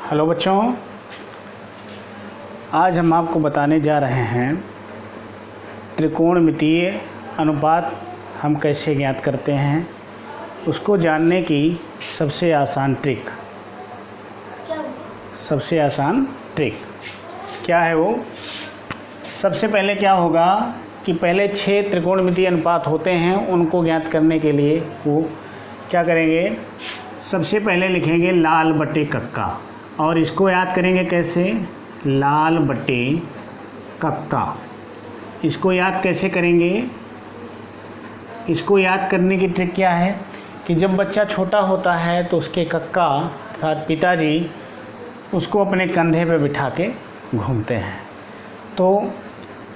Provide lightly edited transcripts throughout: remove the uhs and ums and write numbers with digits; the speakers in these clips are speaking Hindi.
हेलो बच्चों, आज हम आपको बताने जा रहे हैं त्रिकोणमितीय अनुपात हम कैसे ज्ञात करते हैं, उसको जानने की सबसे आसान ट्रिक क्या है वो। सबसे पहले क्या होगा कि पहले 6 त्रिकोणमितीय अनुपात होते हैं, उनको ज्ञात करने के लिए वो क्या करेंगे, सबसे पहले लिखेंगे लाल बटे कक्का और इसको याद करेंगे कैसे, लाल बटे कक्का। इसको याद कैसे करेंगे, इसको याद करने की ट्रिक क्या है कि जब बच्चा छोटा होता है तो उसके कक्का अर्थात पिताजी उसको अपने कंधे पे बिठा के घूमते हैं, तो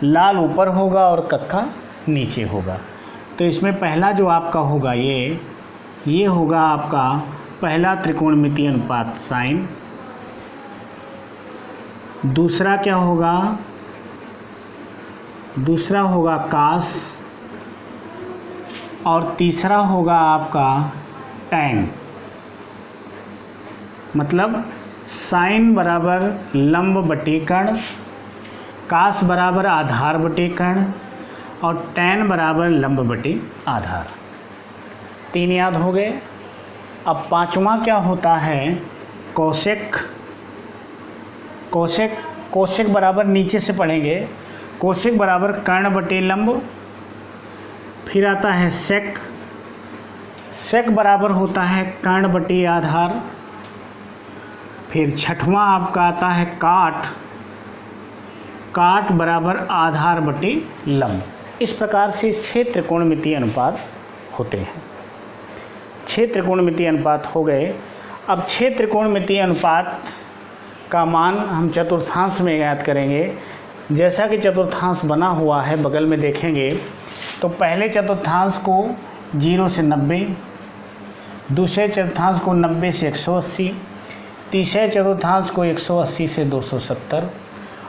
लाल ऊपर होगा और कक्का नीचे होगा। तो इसमें पहला जो आपका होगा ये होगा आपका पहला त्रिकोणमितीय अनुपात साइन। दूसरा क्या होगा, दूसरा होगा कास और तीसरा होगा आपका टैन। मतलब साइन बराबर लंब बटे कर्ण, कास बराबर आधार बटे कर्ण और टैन बराबर लंब बटे आधार। 3 याद हो गए। अब पांचवा क्या होता है, कोसेक। कोसेक बराबर नीचे से पढ़ेंगे, कोसेक बराबर कर्ण बटे लंब। फिर आता है सेक, सेक बराबर होता है कर्ण बटे आधार। फिर छठवां आपका आता है काट, काट बराबर आधार बटे लंब। इस प्रकार से 6 त्रिकोणमितीय अनुपात होते हैं। 6 त्रिकोणमितीय अनुपात हो गए। अब 6 त्रिकोणमितीय अनुपात का मान हम चतुर्थांश में ज्ञात करेंगे। जैसा कि चतुर्थांश बना हुआ है बगल में देखेंगे तो पहले चतुर्थांश को 0 से 90, दूसरे चतुर्थांश को 90 से 180, तीसरे चतुर्थांश को 180 से 270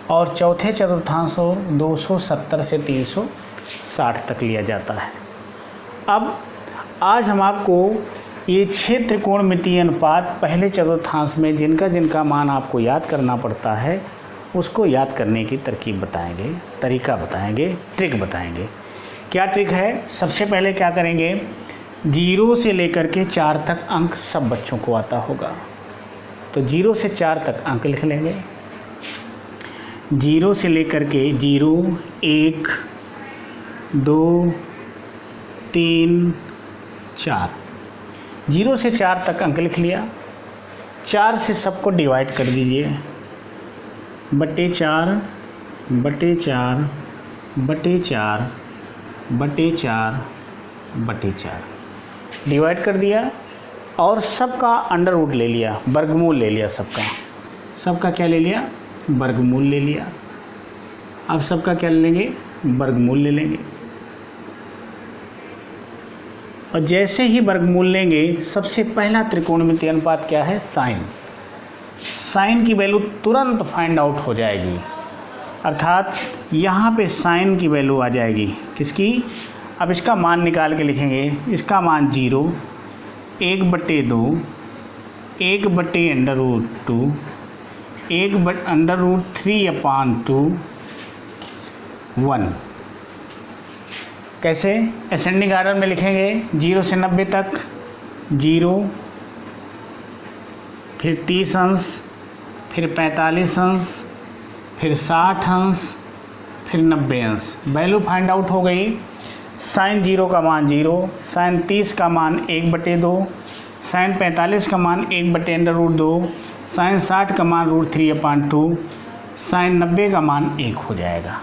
और चौथे चतुर्थांश को 270 से 360 तक लिया जाता है। अब आज हम आपको ये 6 त्रिकोणमितीय अनुपात पहले चतुर्थांश में जिनका मान आपको याद करना पड़ता है उसको याद करने की तरकीब बताएंगे, तरीका बताएंगे, ट्रिक बताएंगे। क्या ट्रिक है, सबसे पहले क्या करेंगे, 0 से लेकर के 4 तक अंक सब बच्चों को आता होगा, तो 0 से 4 तक अंक लिख लेंगे। 0 से लेकर के 0, 1, 2, 3, 4, 0 से 4 तक अंक लिख लिया। 4 से सबको डिवाइड कर दीजिए, बटे 4 बटे 4 बटे 4 बटे 4 बटे 4 डिवाइड कर दिया और सबका अंडर रूट ले लिया, वर्गमूल ले लिया। सबका क्या ले लिया, वर्गमूल ले लिया। अब सबका क्या ले लेंगे, वर्गमूल ले लेंगे। और जैसे ही वर्गमूल लेंगे सबसे पहला त्रिकोणमितीय अनुपात क्या है, साइन। साइन की वैल्यू तुरंत फाइंड आउट हो जाएगी, अर्थात यहाँ पे साइन की वैल्यू आ जाएगी किसकी। अब इसका मान निकाल के लिखेंगे, इसका मान 0, 1 बटे 2, 1 बटे अंडर रूट 2, 1 बटे अंडर रूट 3/2, 1। कैसे, असेंडिंग आर्डर में लिखेंगे, 0 से 90 तक 0, फिर 30 अंश, फिर 45 अंश, फिर 60 अंश, फिर 90 अंश। वैल्यू फाइंड आउट हो गई। साइन 0 का मान 0, साइन 30 का मान 1 बटे 2, साइन 45 का मान 1 बटे अंडर रूट 2, साइन 60 का मान √3/2, साइन 90 का मान 1 हो जाएगा।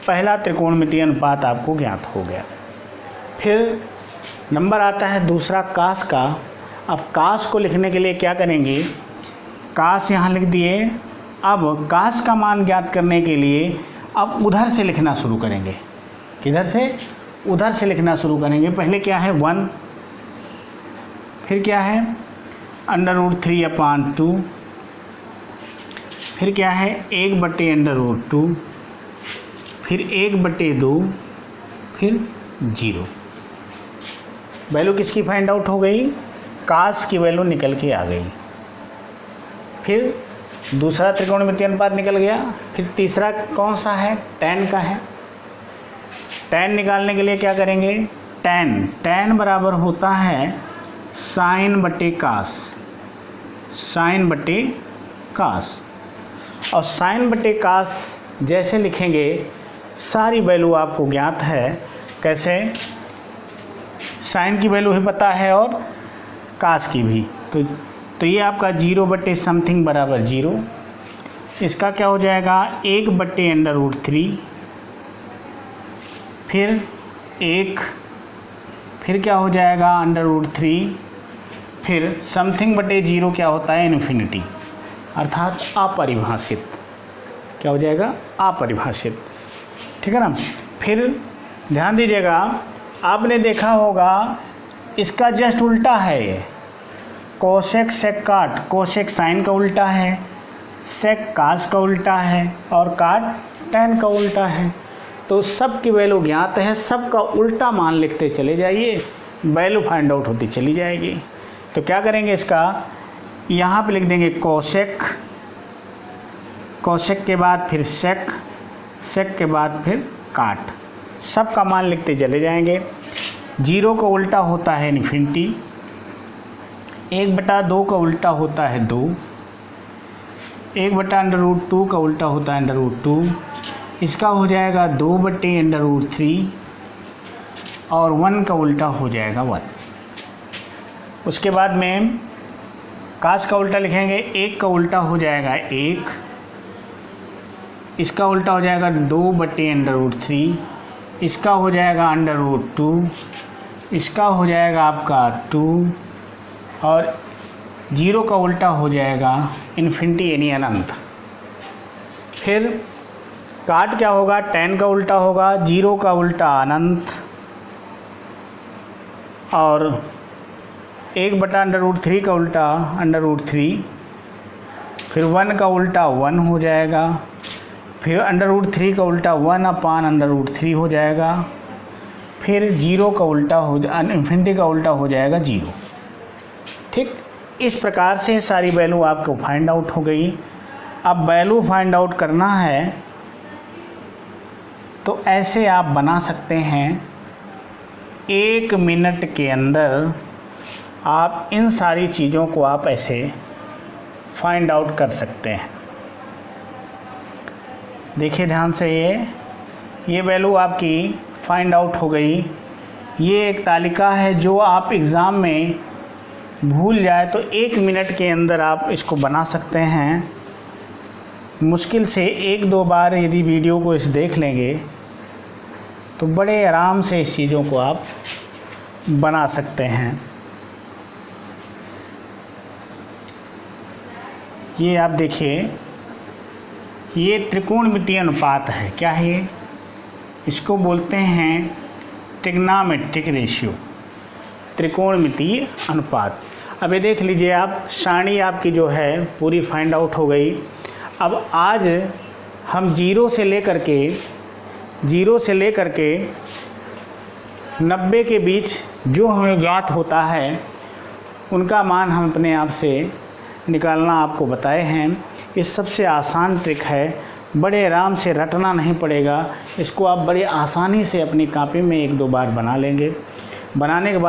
पहला त्रिकोणमितीय अनुपात आपको ज्ञात हो गया। फिर नंबर आता है दूसरा कास का। अब कास को लिखने के लिए क्या करेंगे, कास यहाँ लिख दिए। अब कास का मान ज्ञात करने के लिए अब उधर से लिखना शुरू करेंगे। किधर से, उधर से लिखना शुरू करेंगे। पहले क्या है 1, फिर क्या है अंडर रूट 3/2, फिर क्या है 1 बटे अंडर रूट 2, फिर 1 बटे 2, फिर 0। वैल्यू किसकी फाइंड आउट हो गई, कास की वैल्यू निकल के आ गई। फिर दूसरा त्रिकोणमितीय अनुपात निकल गया। फिर तीसरा कौन सा है? tan का है। tan निकालने के लिए क्या करेंगे? tan बराबर होता है साइन बटे कास, साइन बटे कास। और साइन बटे कास जैसे लिखेंगे, सारी वैल्यू आपको ज्ञात है। कैसे? साइन की वैल्यू भी पता है और कास की भी। तो ये आपका 0 बटे समथिंग बराबर 0। इसका क्या हो जाएगा? 1 बटे √3, फिर 1, फिर क्या हो जाएगा? √3, फिर समथिंग बटे 0 क्या होता है? इन्फिनिटी, अर्थात अपरिभाषित। क्या हो जाएगा? अपरिभाषित। ठीक है ना। फिर ध्यान दीजिएगा, आपने देखा होगा इसका जस्ट उल्टा है ये। कोसेक सेक काट, कोसेक साइन का उल्टा है, सेक कास का उल्टा है और काट tan का उल्टा है। तो सब की वैल्यू ज्ञात है, सब का उल्टा मान लिखते चले जाइए, वैल्यू फाइंड आउट होती चली जाएगी। तो क्या करेंगे? इसका यहाँ पे लिख देंगे कोसेक, कोसेक के बाद फिर सेक, सेक के बाद फिर काट, सब का मान लिखते चले जाएंगे। 0 का उल्टा होता है इन्फिनिटी, 1/2 का उल्टा होता है 2, 1/√2 का उल्टा होता है √2, इसका हो जाएगा 2 बटे √3 और 1 का उल्टा हो जाएगा 1। उसके बाद में कास का उल्टा लिखेंगे, 1 का उल्टा हो जाएगा 1, इसका उल्टा हो जाएगा 2 बटे √3, इसका हो जाएगा √2, इसका हो जाएगा आपका 2 और 0 का उल्टा हो जाएगा इन्फिनिटी यानी अनंत। फिर काट क्या होगा? tan का उल्टा होगा, 0 का उल्टा अनंत और 1/√3 का उल्टा √3, फिर 1 का उल्टा 1 हो जाएगा, फिर √3 का उल्टा 1/√3 हो जाएगा, फिर 0 का उल्टा हो इन्फिनिटी का उल्टा हो जाएगा 0। ठीक, इस प्रकार से सारी वैल्यू आपको फाइंड आउट हो गई। अब वैल्यू फाइंड आउट करना है तो ऐसे आप बना सकते हैं, 1 मिनट के अंदर आप इन सारी चीज़ों को आप ऐसे फाइंड आउट कर सकते हैं। देखिए ध्यान से, ये वैल्यू आपकी फाइंड आउट हो गई। ये एक तालिका है जो आप एग्ज़ाम में भूल जाए तो 1 मिनट के अंदर आप इसको बना सकते हैं। मुश्किल से 1-2 बार यदि वीडियो को इस देख लेंगे तो बड़े आराम से इस चीज़ों को आप बना सकते हैं। ये आप देखिए, ये त्रिकोणमितीय अनुपात है। क्या है ये? इसको बोलते हैं ट्रिग्नोमेट्रिक रेशियो, त्रिकोणमितीय अनुपात। अब ये देख लीजिए आप, सारणी आपकी जो है पूरी फाइंड आउट हो गई। अब आज हम 0 से लेकर के 90 के बीच जो हमें ज्ञात होता है उनका मान हम अपने आप से निकालना आपको बताए हैं। ये सबसे आसान ट्रिक है, बड़े आराम से रटना नहीं पड़ेगा। इसको आप बड़े आसानी से अपनी कॉपी में 1-2 बार बना लेंगे। बनाने के बाद